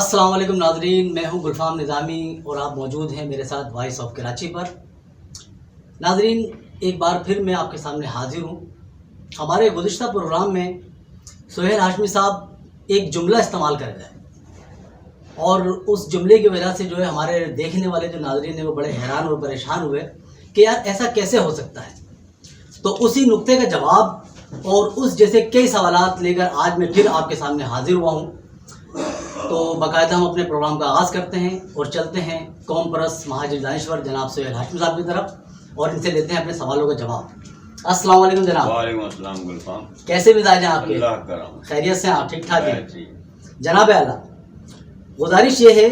السلام علیکم ناظرین، میں ہوں گلفام نظامی اور آپ موجود ہیں میرے ساتھ وائس آف کراچی پر۔ ناظرین، ایک بار پھر میں آپ کے سامنے حاضر ہوں۔ ہمارے گزشتہ پروگرام میں سہیل ہاشمی صاحب ایک جملہ استعمال کر گئے اور اس جملے کی وجہ سے جو ہے ہمارے دیکھنے والے جو ناظرین ہیں وہ بڑے حیران اور پریشان ہوئے کہ یار ایسا کیسے ہو سکتا ہے۔ تو اسی نقطے کا جواب اور اس جیسے کئی سوالات لے کر آج میں پھر آپ کے سامنے حاضر ہوا ہوں۔ تو باقاعدہ ہم اپنے پروگرام کا آغاز کرتے ہیں اور چلتے ہیں قوم پرست مہاجر دانشور جناب سہیل ہاشمی صاحب کی طرف اور ان سے لیتے ہیں اپنے سوالوں کا جواب۔ السلام علیکم جناب۔ وعلیکم السلام گلفام۔ کیسے مزاج ہیں آپ کے؟ اللہ کرم، خیریت سے ہیں آپ؟ ٹھیک ٹھاک ہیں؟ جناب اعلیٰ، گزارش یہ ہے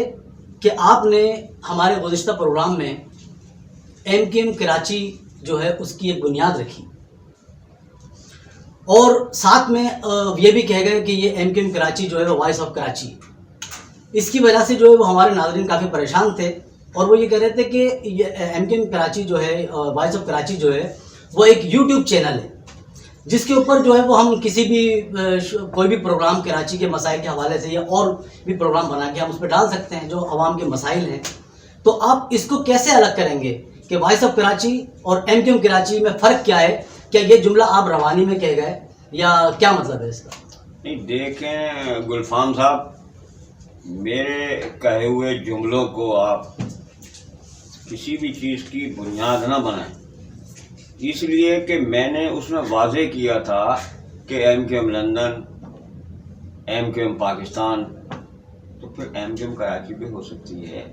کہ آپ نے ہمارے گزشتہ پروگرام میں MKM کراچی جو ہے اس کی ایک بنیاد رکھی اور ساتھ میں یہ بھی کہہ گئے کہ یہ MKM کراچی جو ہے وہ وائس آف کراچی، اس کی وجہ سے جو ہے وہ ہمارے ناظرین کافی پریشان تھے اور وہ یہ کہہ رہے تھے کہ یہ MKM کراچی جو ہے وائس آف کراچی جو ہے وہ ایک YouTube چینل ہے جس کے اوپر جو ہے وہ ہم کسی بھی کوئی بھی پروگرام کراچی کے مسائل کے حوالے سے یا اور بھی پروگرام بنا کے ہم اس پہ ڈال سکتے ہیں جو عوام کے مسائل ہیں۔ تو آپ اس کو کیسے الگ کریں گے کہ وائس آف کراچی اور MKM کراچی میں فرق کیا ہے؟ کیا یہ جملہ آپ روانی میں کہہ گئے یا کیا مطلب ہے اس کا؟ نہیں، دیکھیں گلفام صاحب، میرے کہے ہوئے جملوں کو آپ کسی بھی چیز کی بنیاد نہ بنائیں، اس لیے کہ میں نے اس میں واضح کیا تھا کہ MKM لندن، MKM پاکستان، تو پھر MKM کراچی بھی ہو سکتی ہے،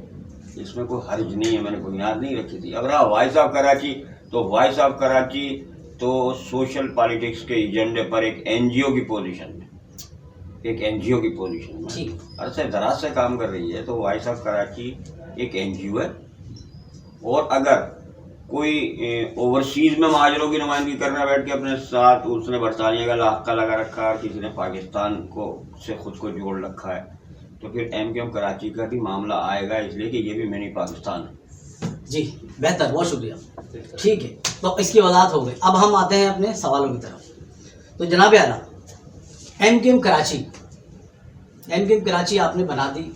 اس میں کوئی حرج نہیں ہے، میں نے بنیاد نہیں رکھی تھی۔ اب رہا وائس آف کراچی، تو وائس آف کراچی تو سوشل پالیٹکس کے ایجنڈے پر ایک NGO کی پوزیشن میں، ایک NGO کی پوزیشن میں عرصہ دراز سے کام کر رہی ہے، تو وائس آف کراچی ایک NGO ہے۔ اور اگر کوئی اوورسیز میں مہاجروں کی نمائندگی کرنا بیٹھ کے اپنے ساتھ اس نے برطانیہ کا لاحقہ لگا رکھا ہے اور کسی نے پاکستان کو سے خود کو جوڑ رکھا ہے، تو پھر MKM کراچی کا بھی معاملہ آئے گا، اس لیے کہ یہ بھی منی پاکستان ہے۔ جی بہتر، بہت شکریہ، ٹھیک ہے، تو اس کی وضاحت ہو گئی۔ اب ہم آتے ہیں اپنے سوالوں کی طرف۔ تو جناب اعلیٰ، MKM کراچی آپ نے بنا دی،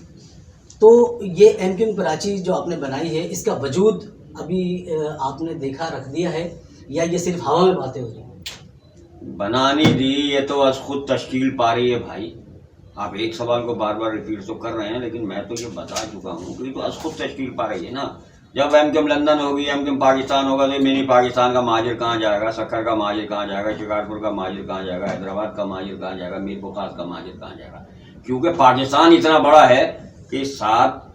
تو یہ MKM کراچی جو آپ نے بنائی ہے اس کا وجود ابھی آپ نے دیکھا رکھ دیا ہے یا یہ صرف ہوا میں باتیں ہو رہی ہیں؟ بنانی دی، یہ تو از خود تشکیل پا رہی ہے بھائی۔ آپ ایک سوال کو بار بار ریپیٹ تو کر رہے ہیں، لیکن میں تو یہ بتا چکا ہوں کہ یہ تو از خود تشکیل پا رہی ہے نا۔ جب MKM لندن ہوگی، MKM پاکستان ہوگا، تو منی پاکستان کا مہاجر کہاں جائے گا، سکھر کا مہاجر کہاں جائے گا، شکارپور کا مہاجر کہاں جائے گا، حیدرآباد کا مہاجر کہاں جائے گا، میر بخار کا مہاجر کہاں جائے گا؟ کیونکہ پاکستان اتنا بڑا ہے کہ 7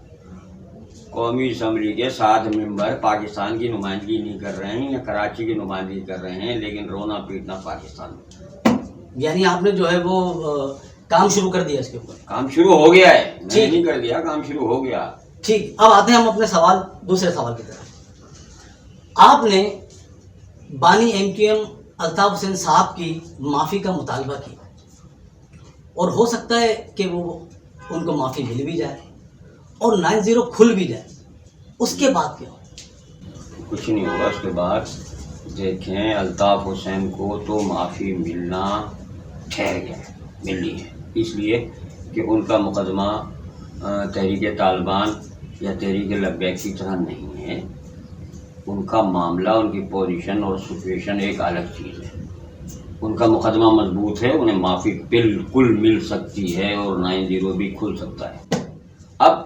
قومی اسمبلی کے 7 ممبر پاکستان کی نمائندگی نہیں کر رہے ہیں یا کراچی کی نمائندگی کر رہے ہیں، لیکن رونا پیٹنا پاکستان میں۔ یعنی آپ نے جو ہے وہ کام شروع کر دیا اس کے اوپر؟ کام شروع ہو گیا ہے، میں نہیں کر دیا، کام شروع ہو گیا۔ ٹھیک، اب آتے ہیں ہم اپنے دوسرے سوال کی طرف۔ آپ نے بانی MKM الطاف حسین صاحب کی معافی کا مطالبہ کیا اور ہو سکتا ہے کہ وہ ان کو معافی مل بھی جائے اور 90 کھل بھی جائے، اس کے بعد کیا ہو؟ کچھ نہیں ہوگا اس کے بعد۔ دیکھیں، الطاف حسین کو تو معافی ملنا ٹھہر گیا، ملنی ہے، اس لیے کہ ان کا مقدمہ تحریک طالبان یا تحریک لبیک کی طرح نہیں ہے۔ ان کا معاملہ، ان کی پوزیشن اور سچویشن ایک الگ چیز ہے۔ ان کا مقدمہ مضبوط ہے، انہیں معافی بالکل مل سکتی ہے اور 90 بھی کھل سکتا ہے۔ اب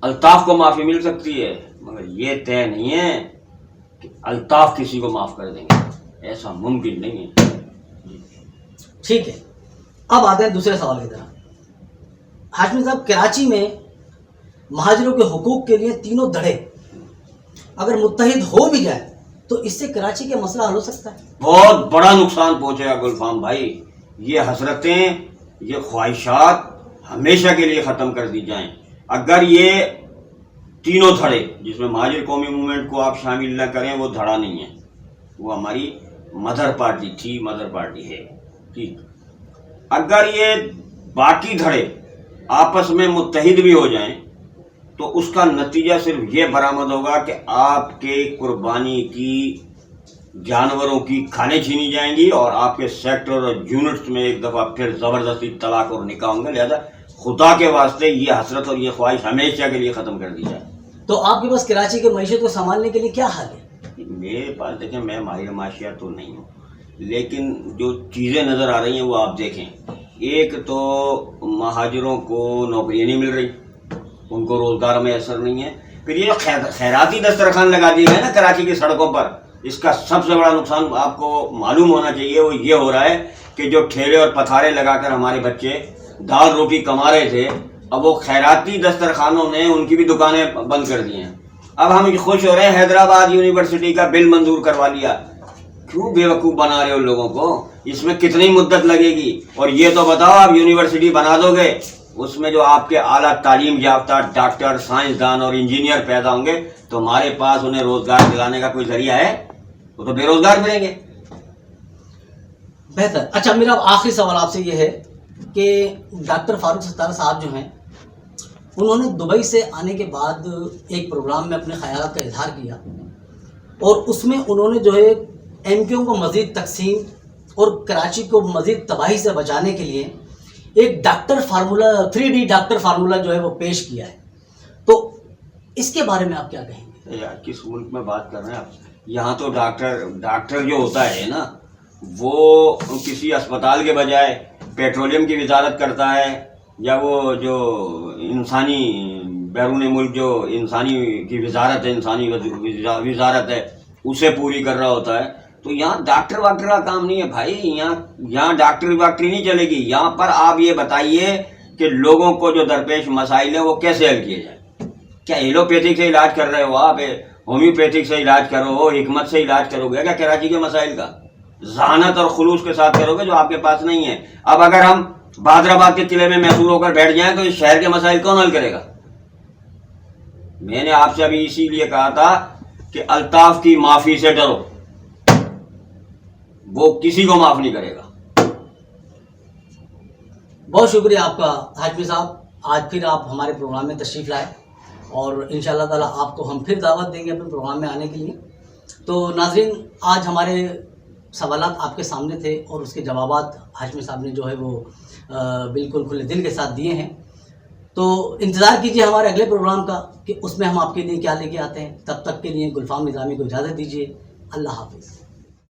الطاف کو معافی مل سکتی ہے، مگر یہ طے نہیں ہے کہ الطاف کسی کو معاف کر دیں گے، ایسا ممکن نہیں ہے۔ ٹھیک ہے، اب آتے ہیں دوسرے سوال کی طرف۔ ہاشمی صاحب، کراچی میں مہاجروں کے حقوق کے لیے تینوں دھڑے اگر متحد ہو بھی جائے تو اس سے کراچی کا مسئلہ حل ہو سکتا ہے؟ بہت بڑا نقصان پہنچے گا گلفام بھائی۔ یہ حسرتیں، یہ خواہشات ہمیشہ کے لیے ختم کر دی جائیں۔ اگر یہ تینوں دھڑے جس میں مہاجر قومی موومنٹ کو آپ شامل نہ کریں، وہ دھڑا نہیں ہے، وہ ہماری مدر پارٹی تھی، مدر پارٹی ہے، ٹھیک۔ اگر یہ باقی دھڑے آپس میں متحد بھی ہو جائیں تو اس کا نتیجہ صرف یہ برآمد ہوگا کہ آپ کے قربانی کی جانوروں کی کھانے چھینی جائیں گی اور آپ کے سیکٹر اور یونٹس میں ایک دفعہ پھر زبردستی طلاق اور نکاح ہوں گے۔ لہذا خدا کے واسطے یہ حسرت اور یہ خواہش ہمیشہ کے لیے ختم کر دی جائے۔ تو آپ کے پاس کراچی کے معیشت کو سنبھالنے کے لیے کیا حل ہے؟ میرے پاس دیکھیں، میں ماہر معاشیات تو نہیں ہوں، لیکن جو چیزیں نظر آ رہی ہیں وہ آپ دیکھیں۔ ایک تو مہاجروں کو نوکریاں نہیں مل رہی، ان کو روزگار میں اثر نہیں ہے۔ پھر یہ خیراتی دسترخوان لگا دیے گئے نا کراچی کی سڑکوں پر، اس کا سب سے بڑا نقصان آپ کو معلوم ہونا چاہیے، وہ یہ ہو رہا ہے کہ جو ٹھیلے اور پتھارے لگا کر ہمارے بچے دال روٹی کما رہے تھے، اب وہ خیراتی دسترخوانوں نے ان کی بھی دکانیں بند کر دی ہیں۔ اب ہم خوش ہو رہے ہیں حیدرآباد یونیورسٹی کا بل منظور کروا لیا۔ کیوں بیوقوف بنا رہے ہو لوگوں کو؟ اس میں کتنی مدت لگے گی؟ اور یہ تو بتاؤ، آپ یونیورسٹی بنا دو گے، اس میں جو آپ کے اعلیٰ تعلیم یافتہ ڈاکٹر، سائنسدان اور انجینئر پیدا ہوں گے تو ہمارے پاس انہیں روزگار دلانے کا کوئی ذریعہ ہے؟ وہ تو بے روزگار پھریں گے۔ بہتر۔ اچھا، میرا آخری سوال آپ سے یہ ہے کہ ڈاکٹر فاروق ستار صاحب جو ہیں، انہوں نے دبئی سے آنے کے بعد ایک پروگرام میں اپنے خیالات کا اظہار کیا، اور اس میں انہوں نے جو ہے ایم کیو کو مزید تقسیم اور کراچی کو مزید تباہی سے بچانے کے لیے ایک doctor formula 3D doctor formula جو ہے وہ پیش کیا ہے، تو اس کے بارے میں آپ کیا کہیں گے؟ یار کس ملک میں بات کر رہے ہیں آپ؟ یہاں تو ڈاکٹر جو ہوتا ہے نا، وہ کسی اسپتال کے بجائے پیٹرولیم کی وزارت کرتا ہے، یا وہ جو انسانی بیرون ملک جو انسانی کی وزارت ہے، انسانی وزارت ہے، اسے پوری کر رہا ہوتا ہے۔ تو یہاں ڈاکٹر واکٹر کا کام نہیں ہے بھائی، یہاں ڈاکٹری واکٹری نہیں چلے گی۔ یہاں پر آپ یہ بتائیے کہ لوگوں کو جو درپیش مسائل ہیں وہ کیسے حل کیے جائیں۔ کیا ایلوپیتھک سے علاج کر رہے ہو آپ؟ ہومیوپیتھک سے علاج کرو، حکمت سے علاج کرو گے کیا کراچی کے مسائل کا؟ ذہانت اور خلوص کے ساتھ کرو گے جو آپ کے پاس نہیں ہے۔ اب اگر ہم بہادرآباد کے قلعے میں محصور ہو کر بیٹھ جائیں تو اس شہر کے مسائل کون حل کرے گا؟ میں نے آپ سے ابھی اسی لیے کہا تھا کہ الطاف کی معافی سے ڈرو، وہ کسی کو معاف نہیں کرے گا۔ بہت شکریہ آپ کا ہاشمی صاحب، آج پھر آپ ہمارے پروگرام میں تشریف لائے، اور انشاءاللہ تعالیٰ آپ کو ہم پھر دعوت دیں گے اپنے پروگرام میں آنے کے لیے۔ تو ناظرین، آج ہمارے سوالات آپ کے سامنے تھے، اور اس کے جوابات ہاشمی صاحب نے جو ہے وہ بالکل کھلے دل کے ساتھ دیے ہیں۔ تو انتظار کیجیے ہمارے اگلے پروگرام کا کہ اس میں ہم آپ کے لیے کیا لے کے آتے ہیں۔ تب تک کے لیے گلفام نظامی کو اجازت دیجیے۔ اللہ حافظ۔